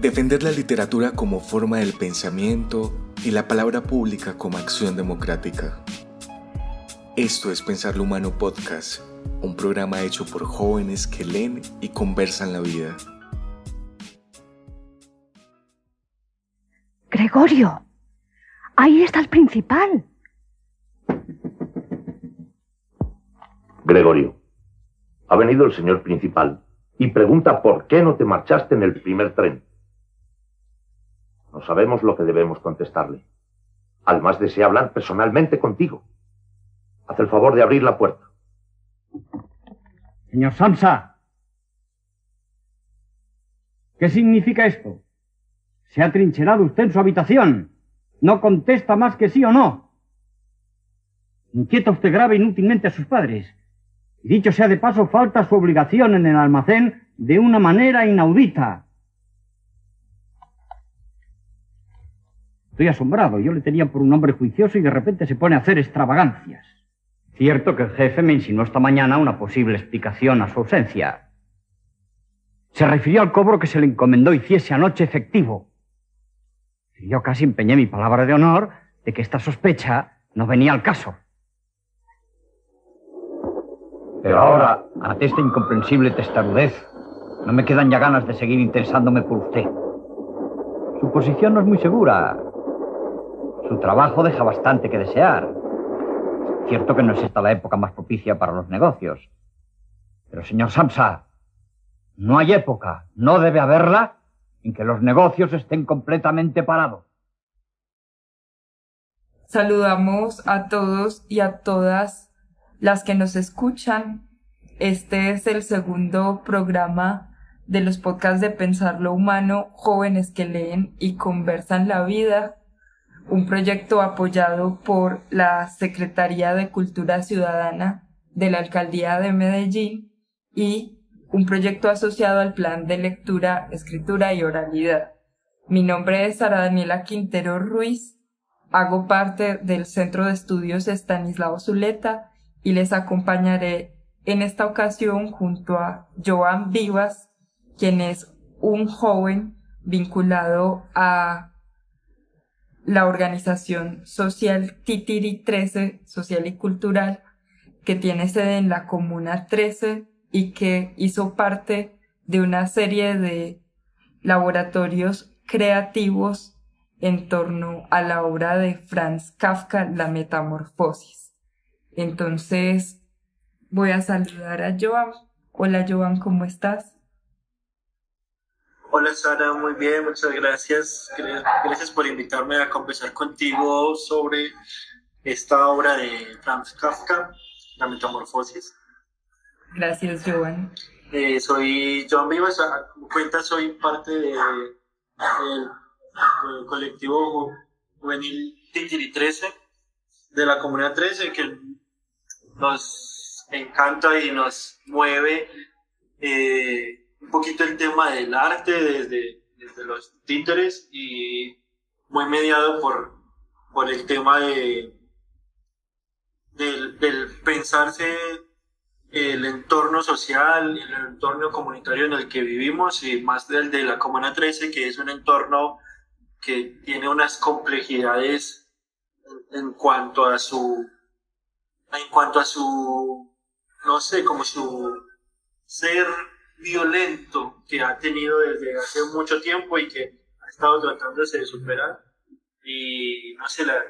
Defender la literatura como forma del pensamiento y la palabra pública como acción democrática. Esto es Pensar lo Humano Podcast, un programa hecho por jóvenes que leen y conversan la vida. Gregorio, ahí está el principal. Gregorio, ha venido el señor principal y pregunta por qué no te marchaste en el primer tren. No sabemos lo que debemos contestarle. Además desea hablar personalmente contigo. Haz el favor de abrir la puerta. Señor Samsa, ¿qué significa esto? Se ha trincherado usted en su habitación. No contesta más que sí o no. Inquieta usted grave inútilmente a sus padres. Y dicho sea de paso, falta a su obligación en el almacén de una manera inaudita. Estoy asombrado. Yo le tenía por un hombre juicioso y de repente se pone a hacer extravagancias. Cierto que el jefe me insinuó esta mañana una posible explicación a su ausencia. Se refirió al cobro que se le encomendó hiciese anoche efectivo. Y yo casi empeñé mi palabra de honor de que esta sospecha no venía al caso. Pero ahora, ante esta incomprensible testarudez, no me quedan ya ganas de seguir interesándome por usted. Su posición no es muy segura. Su trabajo deja bastante que desear. Cierto que no es esta la época más propicia para los negocios. Pero, señor Samsa, no hay época, no debe haberla, en que los negocios estén completamente parados. Saludamos a todos y a todas las que nos escuchan. Este es el segundo programa de los podcasts de Pensar lo Humano, jóvenes que leen y conversan la vida, un proyecto apoyado por la Secretaría de Cultura Ciudadana de la Alcaldía de Medellín y un proyecto asociado al Plan de Lectura, Escritura y Oralidad. Mi nombre es Sara Daniela Quintero Ruiz, hago parte del Centro de Estudios Estanislao Zuleta y les acompañaré en esta ocasión junto a Joan Vivas, quien es un joven vinculado a la organización social Titiri 13, social y cultural, que tiene sede en la Comuna 13 y que hizo parte de una serie de laboratorios creativos en torno a la obra de Franz Kafka, La Metamorfosis. Entonces, voy a saludar a Joan. Hola Joan, ¿cómo estás? Hola Sara, muy bien, muchas gracias. Gracias por invitarme a conversar contigo sobre esta obra de Franz Kafka, La Metamorfosis. Gracias, Joan. Soy Joan Vivas, como cuenta, soy parte del colectivo juvenil Titiri 13 de la Comuna 13, que nos encanta y nos mueve un poquito el tema del arte desde los títeres y muy mediado por el tema del pensarse el entorno social, el entorno comunitario en el que vivimos y más del de la Comuna 13, que es un entorno que tiene unas complejidades en cuanto a su no sé, como su ser violento que ha tenido desde hace mucho tiempo y que ha estado tratándose de superar. Y no sé, la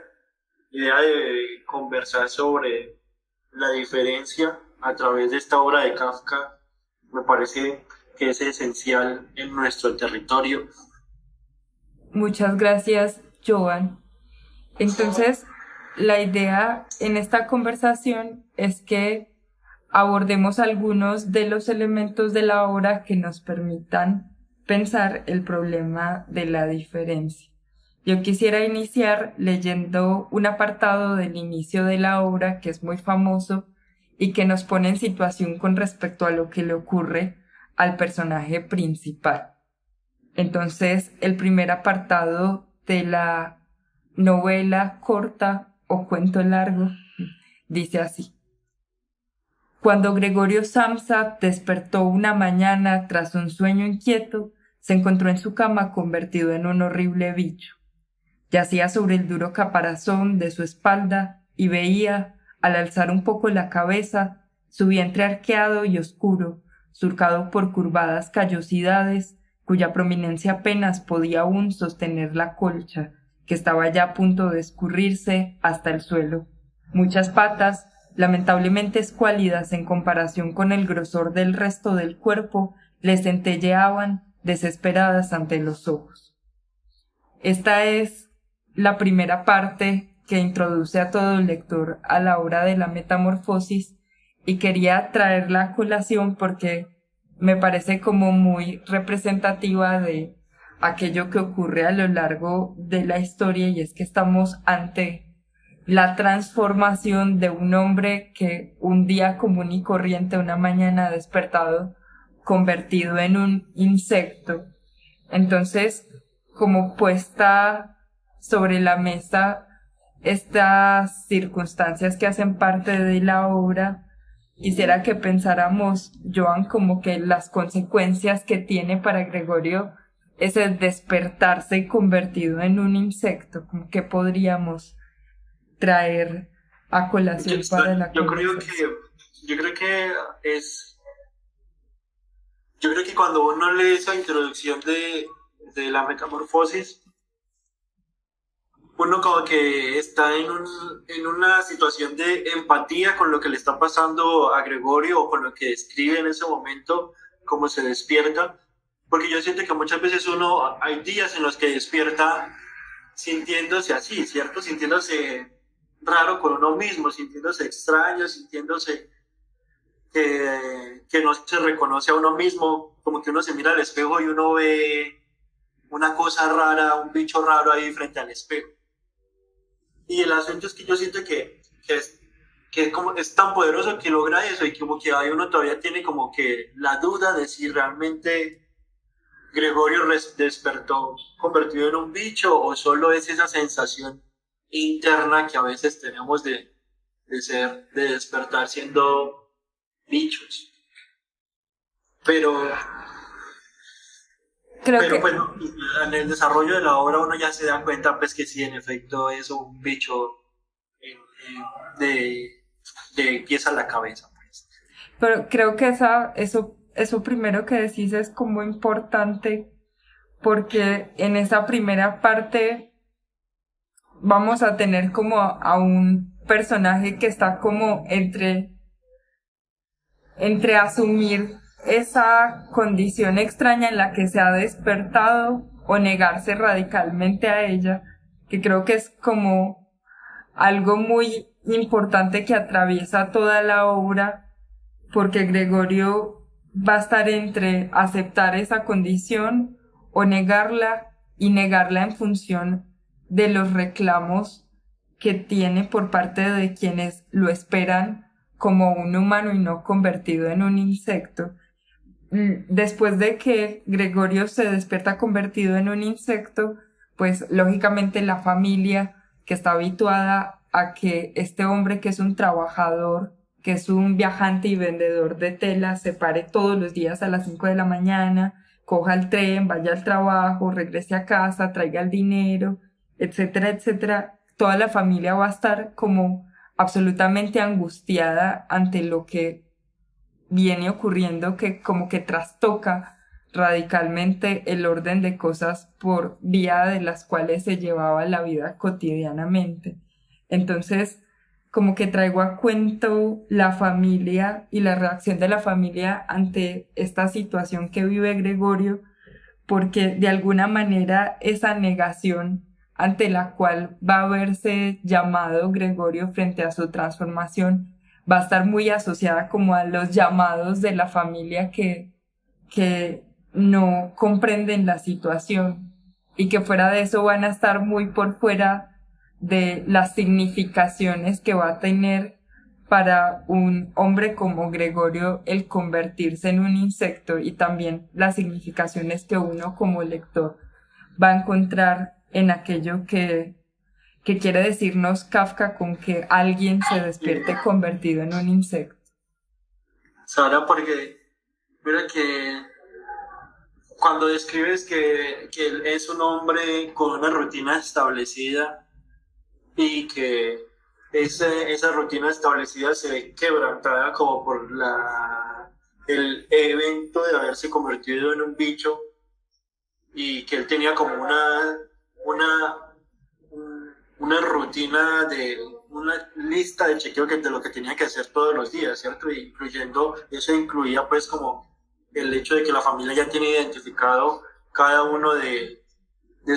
idea de conversar sobre la diferencia a través de esta obra de Kafka me parece que es esencial en nuestro territorio. Muchas gracias, Joan. Entonces, la idea en esta conversación es que abordemos algunos de los elementos de la obra que nos permitan pensar el problema de la diferencia. Yo quisiera iniciar leyendo un apartado del inicio de la obra que es muy famoso y que nos pone en situación con respecto a lo que le ocurre al personaje principal. Entonces, el primer apartado de la novela corta o cuento largo dice así: Cuando Gregorio Samsa despertó una mañana tras un sueño inquieto, se encontró en su cama convertido en un horrible bicho. Yacía sobre el duro caparazón de su espalda y veía, al alzar un poco la cabeza, su vientre arqueado y oscuro, surcado por curvadas callosidades, cuya prominencia apenas podía aún sostener la colcha, que estaba ya a punto de escurrirse hasta el suelo. Muchas patas, lamentablemente escuálidas en comparación con el grosor del resto del cuerpo, le centelleaban desesperadas ante los ojos. Esta es la primera parte que introduce a todo el lector a la obra de la metamorfosis, y quería traerla a colación porque me parece como muy representativa de aquello que ocurre a lo largo de la historia, y es que estamos ante la transformación de un hombre que un día común y corriente, una mañana ha despertado convertido en un insecto. Entonces, como puesta sobre la mesa estas circunstancias que hacen parte de la obra, quisiera que pensáramos, Joan, como que las consecuencias que tiene para Gregorio ese despertarse convertido en un insecto, como que podríamos traer a colación para la conversación. Yo creo que cuando uno lee esa introducción de la metamorfosis, uno como que está en una situación de empatía con lo que le está pasando a Gregorio, o con lo que describe en ese momento, cómo se despierta, porque yo siento que muchas veces hay días en los que despierta sintiéndose así, ¿cierto? Sintiéndose raro con uno mismo, sintiéndose extraño, sintiéndose que no se reconoce a uno mismo, como que uno se mira al espejo y uno ve una cosa rara, un bicho raro ahí frente al espejo. Y el asunto es que yo siento que es tan poderoso que logra eso, y como que ahí uno todavía tiene como que la duda de si realmente Gregorio despertó convertido en un bicho, o solo es esa sensación interna que a veces tenemos de despertar siendo bichos. Pero bueno, en el desarrollo de la obra uno ya se da cuenta pues que sí, en efecto es un bicho de pies a la cabeza, pues. Pero creo que eso primero que decís es como importante, porque en esa primera parte vamos a tener como a un personaje que está como entre asumir esa condición extraña en la que se ha despertado o negarse radicalmente a ella, que creo que es como algo muy importante que atraviesa toda la obra, porque Gregorio va a estar entre aceptar esa condición o negarla, y negarla en función de los reclamos que tiene por parte de quienes lo esperan como un humano y no convertido en un insecto. Después de que Gregorio se despierta convertido en un insecto, pues lógicamente la familia, que está habituada a que este hombre, que es un trabajador, que es un viajante y vendedor de tela, se pare todos los días a las 5 de la mañana, coja el tren, vaya al trabajo, regrese a casa, traiga el dinero, etcétera, etcétera. Toda la familia va a estar como absolutamente angustiada ante lo que viene ocurriendo, que como que trastoca radicalmente el orden de cosas por vía de las cuales se llevaba la vida cotidianamente. Entonces, como que traigo a cuento la familia y la reacción de la familia ante esta situación que vive Gregorio, porque de alguna manera esa negación ante la cual va a verse llamado Gregorio frente a su transformación va a estar muy asociada como a los llamados de la familia que no comprenden la situación, y que fuera de eso van a estar muy por fuera de las significaciones que va a tener para un hombre como Gregorio el convertirse en un insecto, y también las significaciones que uno como lector va a encontrar en aquello que quiere decirnos Kafka con que alguien se despierte convertido en un insecto. Sara, porque mira que cuando describes que él es un hombre con una rutina establecida y que esa rutina establecida se ve quebrantada como por el evento de haberse convertido en un bicho, y que él tenía como una rutina una lista de chequeo de lo que tenía que hacer todos los días, ¿cierto? Eso incluía pues como el hecho de que la familia ya tiene identificado cada uno de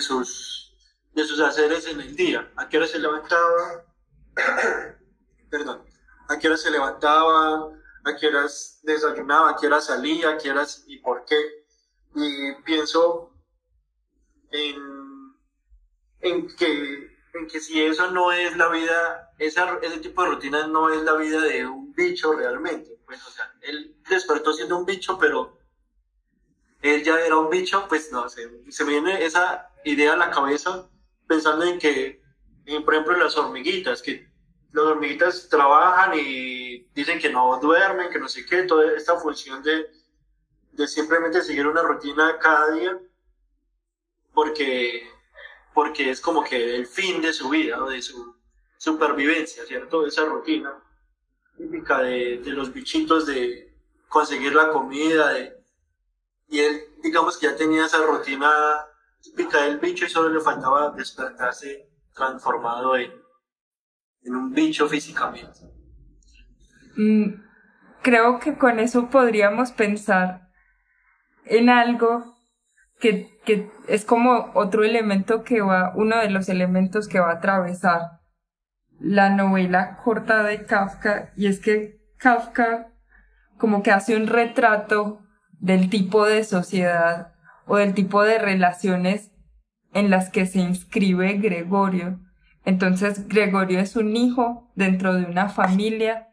sus haceres en el día. ¿A qué hora se levantaba? Perdón. ¿A qué hora se levantaba? ¿A qué horas desayunaba? ¿A qué hora salía? ¿A qué horas y por qué? Y pienso en que si eso no es la vida, ese tipo de rutina no es la vida de un bicho realmente. Pues, o sea, él despertó siendo un bicho, pero él ya era un bicho, pues no, se me viene esa idea a la cabeza pensando en que, por ejemplo, las hormiguitas trabajan y dicen que no duermen, que no sé qué, toda esta función de simplemente seguir una rutina cada día, porque es como que el fin de su vida, ¿no? De su supervivencia, ¿cierto? Esa rutina típica de los bichitos, de conseguir la comida, y él, digamos que ya tenía esa rutina típica del bicho y solo le faltaba despertarse transformado en un bicho físicamente. Creo que con eso podríamos pensar en algo que es como otro elemento uno de los elementos que va a atravesar la novela corta de Kafka, y es que Kafka como que hace un retrato del tipo de sociedad o del tipo de relaciones en las que se inscribe Gregorio. Entonces, Gregorio es un hijo dentro de una familia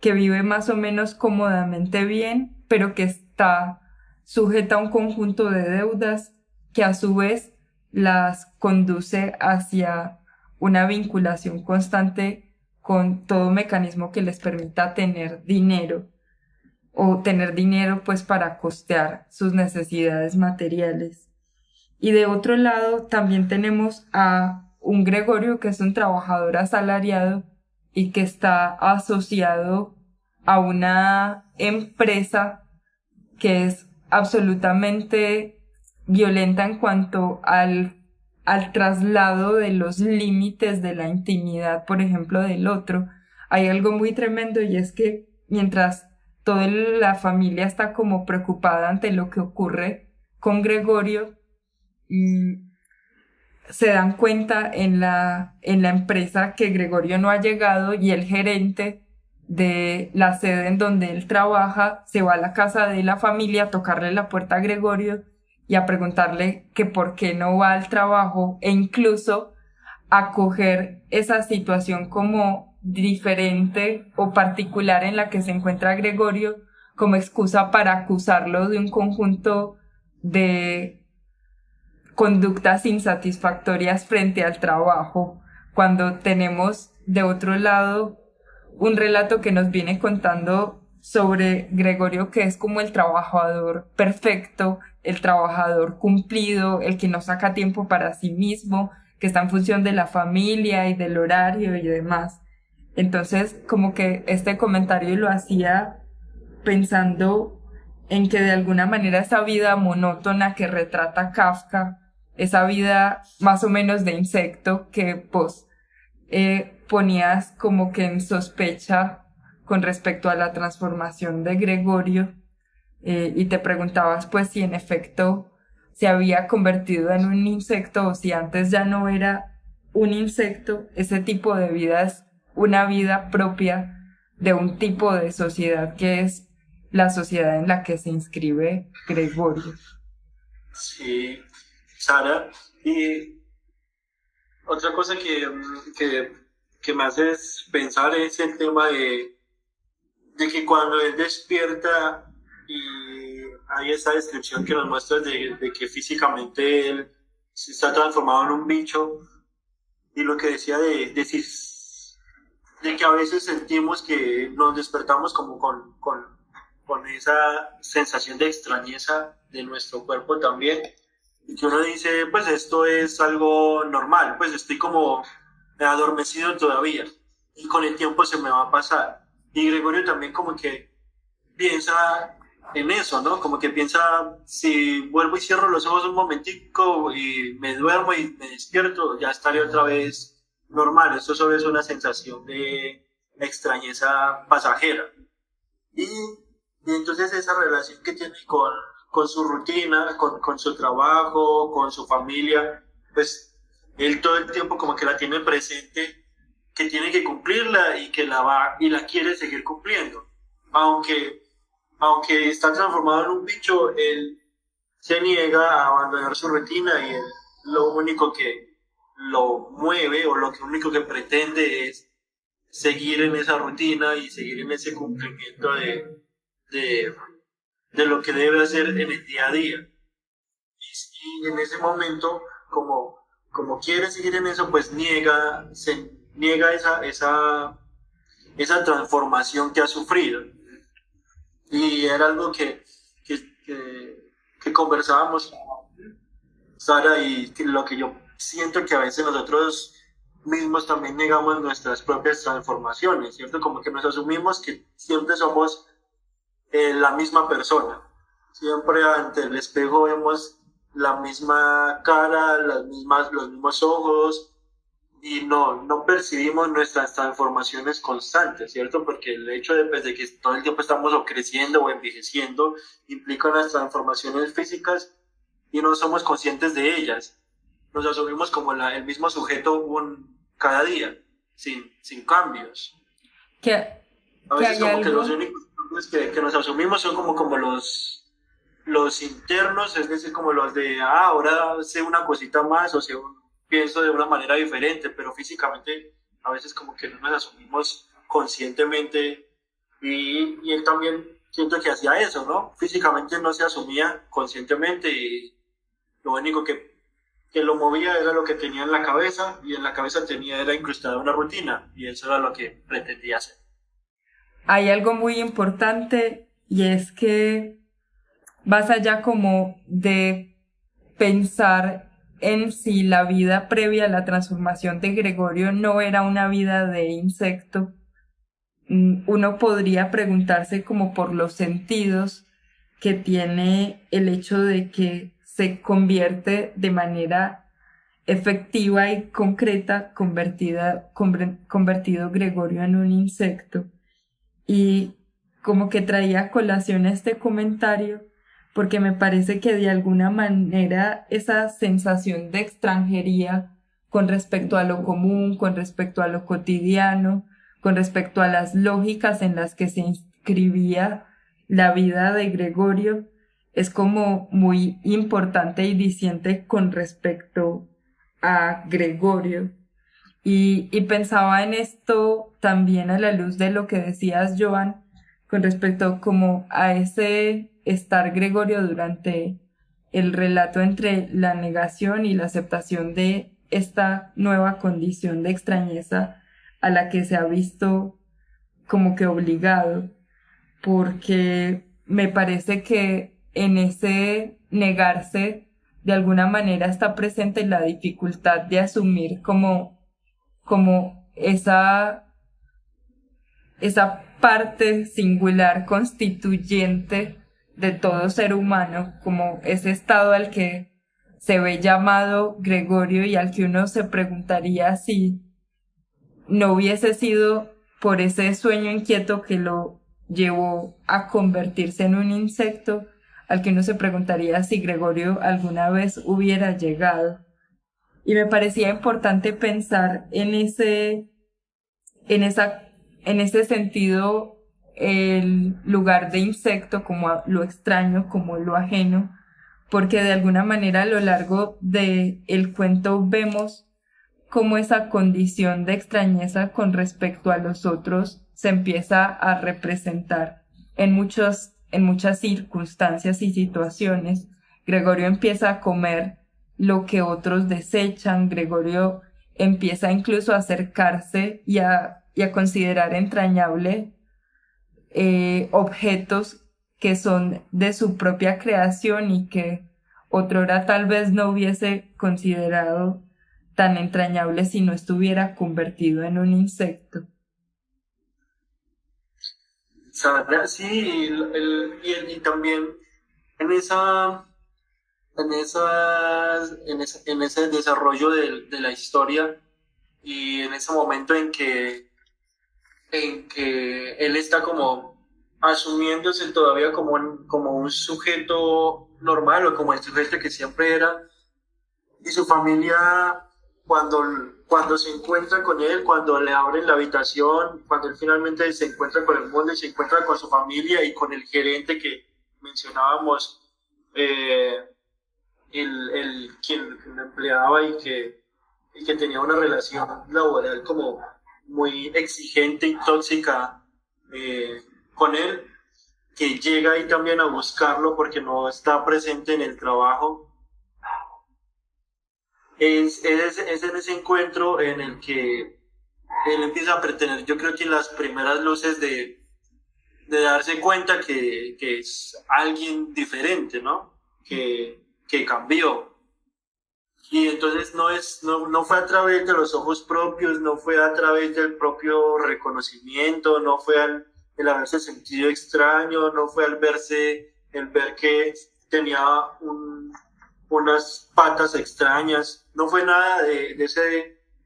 que vive más o menos cómodamente bien, pero que está sujeta a un conjunto de deudas que a su vez las conduce hacia una vinculación constante con todo mecanismo que les permita tener dinero, o tener dinero pues para costear sus necesidades materiales. Y de otro lado también tenemos a un Gregorio que es un trabajador asalariado y que está asociado a una empresa que es absolutamente violenta en cuanto al traslado de los límites de la intimidad, por ejemplo, del otro. Hay algo muy tremendo, y es que mientras toda la familia está como preocupada ante lo que ocurre con Gregorio, se dan cuenta en la empresa que Gregorio no ha llegado, y el gerente de la sede en donde él trabaja se va a la casa de la familia a tocarle la puerta a Gregorio y a preguntarle que por qué no va al trabajo, e incluso a coger esa situación como diferente o particular en la que se encuentra Gregorio como excusa para acusarlo de un conjunto de conductas insatisfactorias frente al trabajo, cuando tenemos de otro lado un relato que nos viene contando sobre Gregorio, que es como el trabajador perfecto, el trabajador cumplido, el que no saca tiempo para sí mismo, que está en función de la familia y del horario y demás. Entonces, como que este comentario lo hacía pensando en que de alguna manera esa vida monótona que retrata Kafka, esa vida más o menos de insecto que pues ponías como que en sospecha con respecto a la transformación de Gregorio, y te preguntabas pues si en efecto se había convertido en un insecto o si antes ya no era un insecto. Ese tipo de vida es una vida propia de un tipo de sociedad que es la sociedad en la que se inscribe Gregorio. Sí, Sara, y otra cosa que me hace pensar es el tema de que cuando él despierta y hay esa descripción que nos muestra de que físicamente él se está transformado en un bicho, y lo que decía de que a veces sentimos que nos despertamos como con con esa sensación de extrañeza de nuestro cuerpo también, y que uno dice, pues esto es algo normal, pues estoy como adormecido todavía, y con el tiempo se me va a pasar. Y Gregorio también como que piensa en eso, ¿no? Como que piensa, si vuelvo y cierro los ojos un momentico y me duermo y me despierto, ya estaré otra vez normal. Esto solo es una sensación de extrañeza pasajera. Y entonces esa relación que tiene con su rutina, con su trabajo, con su familia, pues él todo el tiempo como que la tiene presente, que tiene que cumplirla y que la quiere seguir cumpliendo. Aunque está transformado en un bicho, él se niega a abandonar su rutina y él, lo único que lo mueve o lo único que pretende es seguir en esa rutina y seguir en ese cumplimiento de lo que debe hacer en el día a día. Y en ese momento, como quiere seguir en eso, pues se niega esa transformación que ha sufrido. Y era algo que conversábamos, Sara, y lo que yo siento que a veces nosotros mismos también negamos nuestras propias transformaciones, ¿cierto? Como que nos asumimos que siempre somos la misma persona. Siempre ante el espejo vemos la misma cara, los mismos ojos, y no percibimos nuestras transformaciones constantes, ¿cierto? Porque el hecho de que todo el tiempo estamos o creciendo o envejeciendo implica unas transformaciones físicas y no somos conscientes de ellas. Nos asumimos como el mismo sujeto cada día, sin cambios. A veces como que los únicos cambios que nos asumimos son como los internos, es decir, como los de, ahora sé una cosita más o pienso de una manera diferente, pero físicamente a veces como que no nos asumimos conscientemente, y él también siento que hacía eso, ¿no? Físicamente no se asumía conscientemente y lo único que lo movía era lo que tenía en la cabeza, y en la cabeza era incrustada una rutina, y eso era lo que pretendía hacer. Hay algo muy importante, y es que vas allá como de pensar en si la vida previa a la transformación de Gregorio no era una vida de insecto. Uno podría preguntarse como por los sentidos que tiene el hecho de que se convierte de manera efectiva y concreta, convertido Gregorio en un insecto. Y como que traía a colación este comentario porque me parece que de alguna manera esa sensación de extranjería con respecto a lo común, con respecto a lo cotidiano, con respecto a las lógicas en las que se inscribía la vida de Gregorio, es como muy importante y diciente con respecto a Gregorio. Y pensaba en esto también a la luz de lo que decías, Joan, con respecto como a ese estar Gregorio durante el relato entre la negación y la aceptación de esta nueva condición de extrañeza a la que se ha visto como que obligado, porque me parece que en ese negarse de alguna manera está presente la dificultad de asumir como esa parte singular constituyente de todo ser humano, como ese estado al que se ve llamado Gregorio y al que uno se preguntaría si no hubiese sido por ese sueño inquieto que lo llevó a convertirse en un insecto, al que uno se preguntaría si Gregorio alguna vez hubiera llegado. Y me parecía importante pensar en ese sentido el lugar de insecto como lo extraño, como lo ajeno, porque de alguna manera a lo largo del cuento vemos cómo esa condición de extrañeza con respecto a los otros se empieza a representar en muchas circunstancias y situaciones. Gregorio empieza a comer lo que otros desechan, Gregorio empieza incluso a acercarse y a considerar entrañable objetos que son de su propia creación y que otrora tal vez no hubiese considerado tan entrañable si no estuviera convertido en un insecto. Sí, y también en ese desarrollo de la historia y en ese momento en que él está como asumiéndose todavía como un sujeto normal o como el sujeto que siempre era, y su familia cuando se encuentra con él, cuando le abren la habitación, cuando él finalmente se encuentra con el mundo y se encuentra con su familia y con el gerente que mencionábamos, quien lo empleaba y que tenía una relación laboral como muy exigente y tóxica con él, que llega ahí también a buscarlo porque no está presente en el trabajo. Es en ese encuentro en el que él empieza a pretender, yo creo que las primeras luces de darse cuenta que es alguien diferente, ¿no? Que cambió. Y entonces no fue a través de los ojos propios, no fue a través del propio reconocimiento, no fue el haberse sentido extraño, no fue el ver que tenía unas patas extrañas, no fue nada de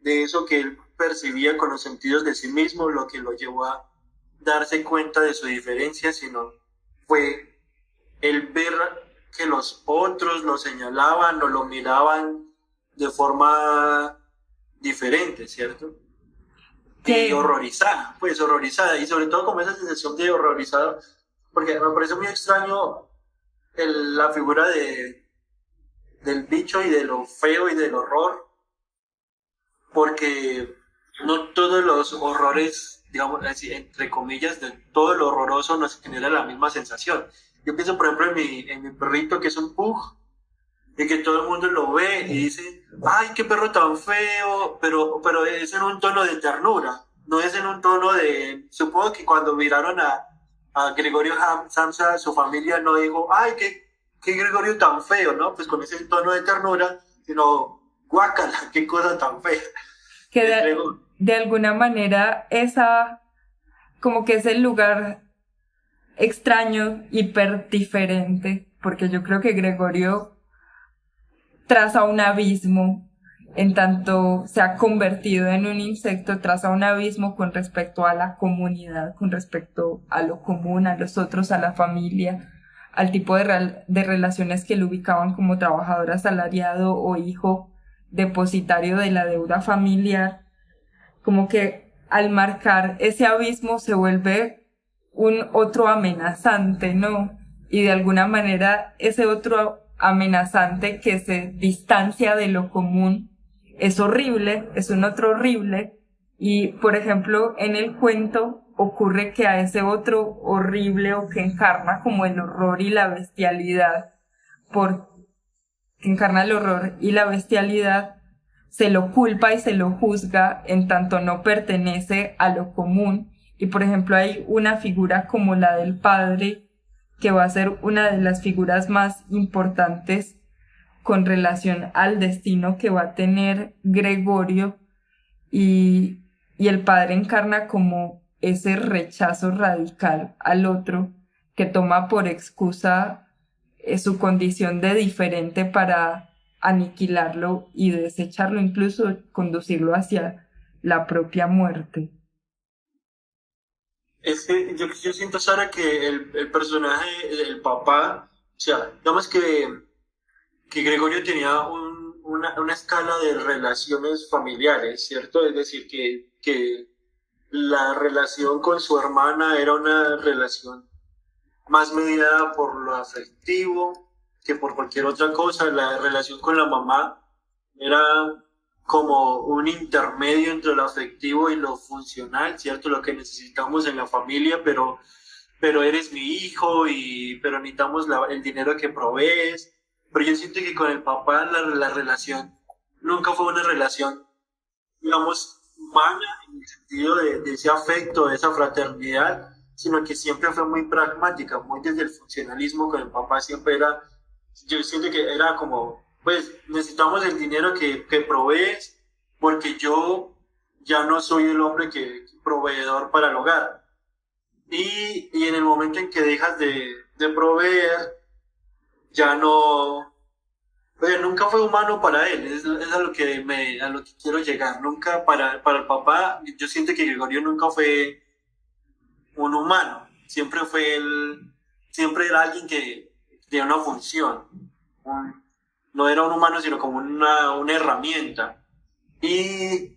eso que él percibía con los sentidos de sí mismo lo que lo llevó a darse cuenta de su diferencia, sino fue el ver que los otros lo señalaban o lo miraban de forma diferente, ¿cierto? Sí. Y horrorizada, y sobre todo como esa sensación de horrorizado, porque me parece muy extraño la figura del bicho y de lo feo y del horror, porque no todos los horrores, digamos así, entre comillas, de todo lo horroroso nos genera la misma sensación. Yo pienso, por ejemplo, en mi perrito, que es un pug, y que todo el mundo lo ve y dice, ¡ay, qué perro tan feo! Pero es en un tono de ternura, no es en un tono de... Supongo que cuando miraron a Gregorio Samsa, su familia no dijo, ¡ay, qué Gregorio tan feo!, ¿no? Pues con ese tono de ternura, sino, ¡guácala, qué cosa tan fea! Que de alguna manera como que es el lugar extraño, hiper diferente, porque yo creo que Gregorio traza un abismo, en tanto se ha convertido en un insecto, traza un abismo con respecto a la comunidad, con respecto a lo común, a los otros, a la familia, al tipo de relaciones que lo ubicaban como trabajador asalariado o hijo depositario de la deuda familiar. Como que al marcar ese abismo se vuelve un otro amenazante, ¿no? Y de alguna manera ese otro amenazante que se distancia de lo común es horrible, es un otro horrible. Y, por ejemplo, en el cuento ocurre que a ese otro horrible, o que encarna como el horror y la bestialidad, que encarna el horror y la bestialidad, se lo culpa y se lo juzga en tanto no pertenece a lo común. Y, por ejemplo, hay una figura como la del padre, que va a ser una de las figuras más importantes con relación al destino que va a tener Gregorio, y el padre encarna como ese rechazo radical al otro, que toma por excusa su condición de diferente para aniquilarlo y desecharlo, incluso conducirlo hacia la propia muerte. Es que yo siento, Sara, que el personaje, el papá, o sea, digamos que Gregorio tenía una escala de relaciones familiares, ¿cierto? Es decir, que la relación con su hermana era una relación más mediada por lo afectivo que por cualquier otra cosa. La relación con la mamá era como un intermedio entre lo afectivo y lo funcional, ¿cierto? Lo que necesitamos en la familia, pero eres mi hijo, pero necesitamos el dinero que provees. Pero yo siento que con el papá la relación nunca fue una relación, digamos, humana, en el sentido de ese afecto, de esa fraternidad, sino que siempre fue muy pragmática, muy desde el funcionalismo. Con el papá siempre era, yo siento que era como, pues necesitamos el dinero que provees, porque yo ya no soy el hombre que proveedor para el hogar. Y en el momento en que dejas de proveer, ya no, pues nunca fue humano para él. Es a lo que quiero llegar. Nunca para el papá, yo siento que Gregorio nunca fue un humano, siempre era alguien que tenía una función, no era un humano sino como una herramienta, y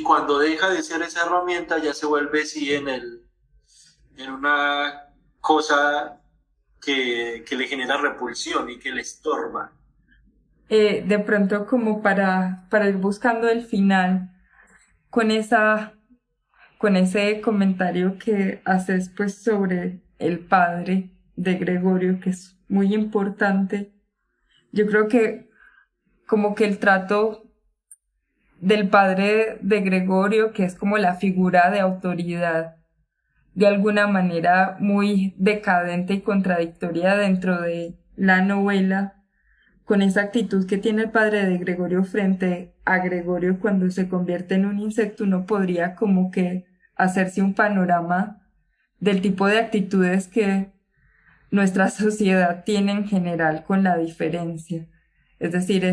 cuando deja de ser esa herramienta ya se vuelve sí en una cosa que le genera repulsión y que le estorba. De pronto, como para ir buscando el final, con ese comentario que haces pues sobre el padre de Gregorio, que es muy importante, yo creo que como que el trato del padre de Gregorio, que es como la figura de autoridad, de alguna manera muy decadente y contradictoria dentro de la novela, con esa actitud que tiene el padre de Gregorio frente a Gregorio cuando se convierte en un insecto, uno podría como que hacerse un panorama del tipo de actitudes que nuestra sociedad tiene en general con la diferencia. Es decir,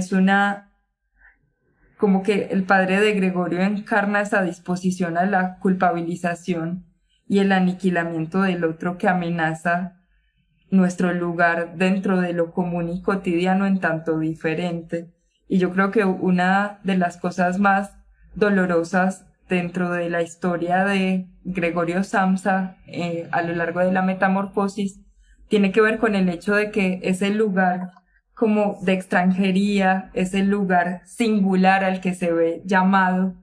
como que el padre de Gregorio encarna esa disposición a la culpabilización y el aniquilamiento del otro que amenaza nuestro lugar dentro de lo común y cotidiano en tanto diferente. Y yo creo que una de las cosas más dolorosas dentro de la historia de Gregorio Samsa a lo largo de la Metamorfosis tiene que ver con el hecho de que ese lugar como de extranjería, ese lugar singular al que se ve llamado,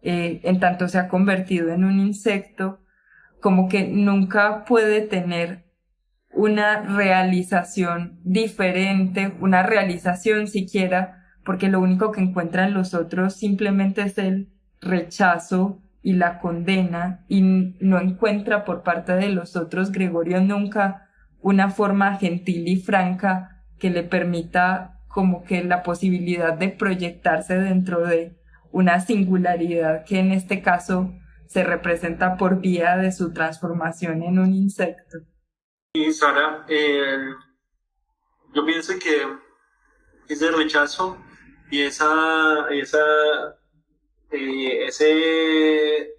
en tanto se ha convertido en un insecto, como que nunca puede tener una realización diferente, una realización siquiera, porque lo único que encuentran los otros simplemente es el rechazo y la condena, y no encuentra por parte de los otros Gregorio nunca una forma gentil y franca que le permita como que la posibilidad de proyectarse dentro de una singularidad que en este caso se representa por vía de su transformación en un insecto. Y Sara, yo pienso que ese rechazo y ese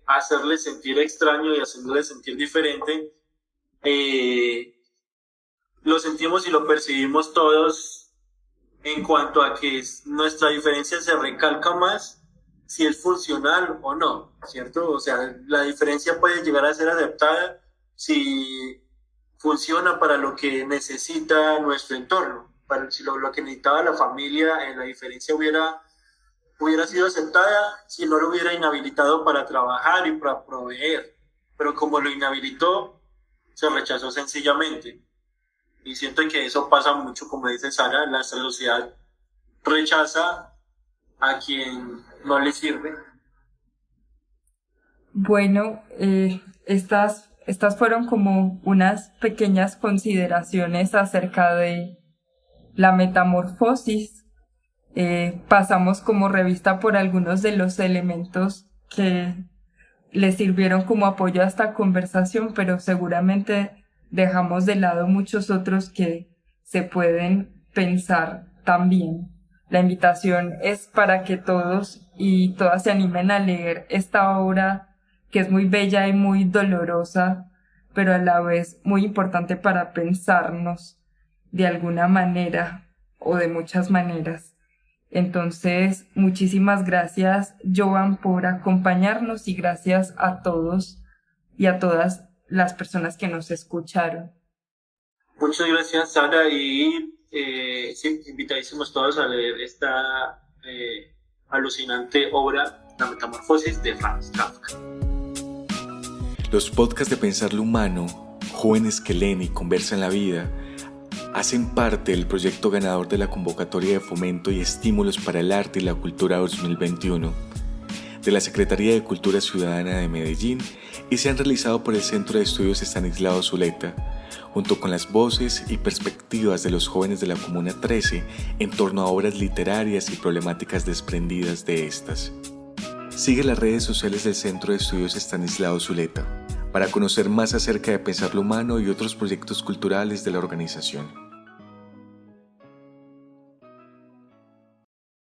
hacerle sentir extraño y hacerle sentir diferente, lo sentimos y lo percibimos todos en cuanto a que nuestra diferencia se recalca más si es funcional o no, ¿cierto? O sea, la diferencia puede llegar a ser aceptada si funciona para lo que necesita nuestro entorno, para si lo que necesitaba la familia, la diferencia hubiera sido aceptada si no lo hubiera inhabilitado para trabajar y para proveer, pero como lo inhabilitó, se rechazó sencillamente. Y siento que eso pasa mucho, como dice Sara, la sociedad rechaza a quien no le sirve. Bueno, estas fueron como unas pequeñas consideraciones acerca de la Metamorfosis. Pasamos como revista por algunos de los elementos que le sirvieron como apoyo a esta conversación, pero seguramente dejamos de lado muchos otros que se pueden pensar también. La invitación es para que todos y todas se animen a leer esta obra que es muy bella y muy dolorosa, pero a la vez muy importante para pensarnos de alguna manera o de muchas maneras. Entonces, muchísimas gracias, Joan, por acompañarnos, y gracias a todos y a todas las personas que nos escucharon. Muchas gracias, Sara, y sí, invitadísimos todos a leer esta alucinante obra, La Metamorfosis, de Franz Kafka. Los podcasts de Pensar lo Humano, Jóvenes que leen y conversan la vida, hacen parte del proyecto ganador de la Convocatoria de Fomento y Estímulos para el Arte y la Cultura 2021, de la Secretaría de Cultura Ciudadana de Medellín y se han realizado por el Centro de Estudios Estanislao Zuleta, junto con las voces y perspectivas de los jóvenes de la Comuna 13 en torno a obras literarias y problemáticas desprendidas de estas. Sigue las redes sociales del Centro de Estudios Estanislao Zuleta para conocer más acerca de Pensar lo Humano y otros proyectos culturales de la organización.